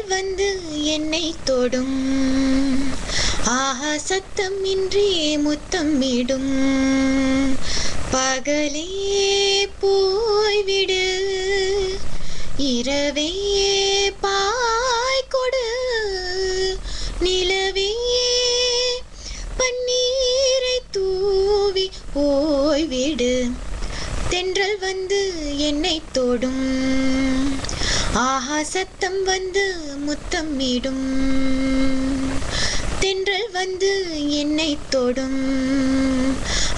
வந்து என்னை தொடும் ஆஹா சத்தம் இன்றி முத்தமிடும் பகலே போய்விடு இரவே பாய் கொடு நிலவே பன்னீரை தூவி ஓய்விடு தென்றல் வந்து என்னை தொடும் ஆஹா சத்தம் வந்து முத்தமிடும் தென்றல் வந்து என்னை தொடும்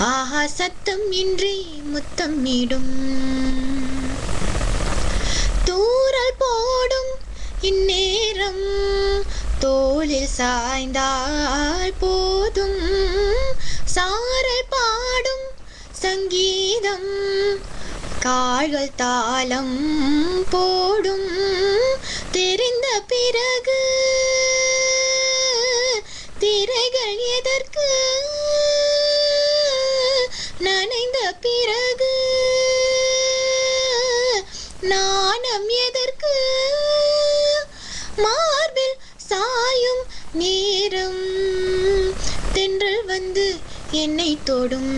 ஆஹா சத்தம் இன்றி முத்தமிடும் தூறல் போடும் இந்நேரம் தோளில் சாய்ந்தால் போதும் சாரல் பாடும் சங்கீதம் கால்கள் தாளம் போடும் தெரிந்த பிறகு திரைகள் எதற்கு நனைந்த பிறகு நாணம் எதற்கு மார்பில் சாயும் நேரம் தென்றல் வந்து என்னை தொடும்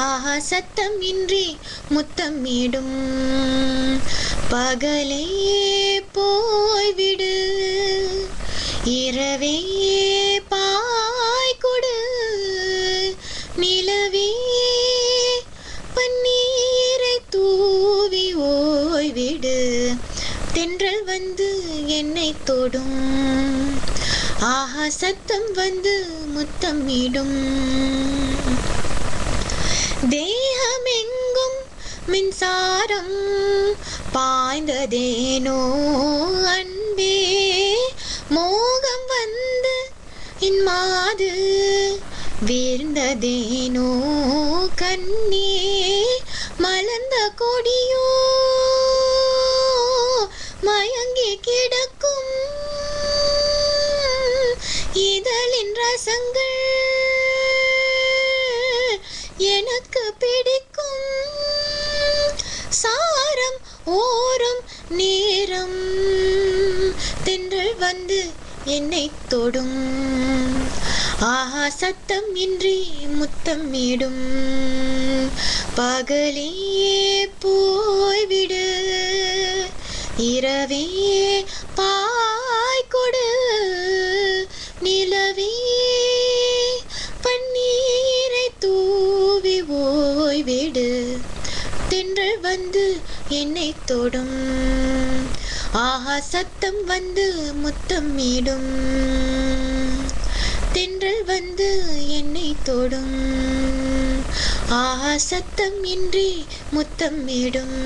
ஆஹா சத்தம் இன்றி முத்தமிடும் பகலே போய்விடு இரவே பாய் கொடு நிலவே பன்னீரை தூவி ஓய்விடு தென்றல் வந்து என்னை தொடும் ஆஹா சத்தம் வந்து முத்தமிடும் தேகமெங்கும் மின்சாரம் பாய்ந்ததேனோ அன்பே மோகம் வந்து இன்மாது வீழ்ந்ததேனோ கண்ணே மலர்ந்த கொடியோ மயங்கி கிடக்கும் இதழின் ரசங்கள் எனக்கு பிடிக்கும் சாரம் ஓரும் நேரம் தென்றல் வந்து என்னை தொடும் ஆஹா சத்தம் இன்றி முத்தமிடும் பகலே போய்விடு இரவே பாய் கொடு நிலவே பன்னீரை தூவி ஓய்விடு தென்றல் வந்து என்னை தொடும் ஆஹா சத்தம் வந்து முத்தமிடும் தென்றல் வந்து என்னை தொடும் ஆஹா சத்தம் இன்றி முத்தமிடும்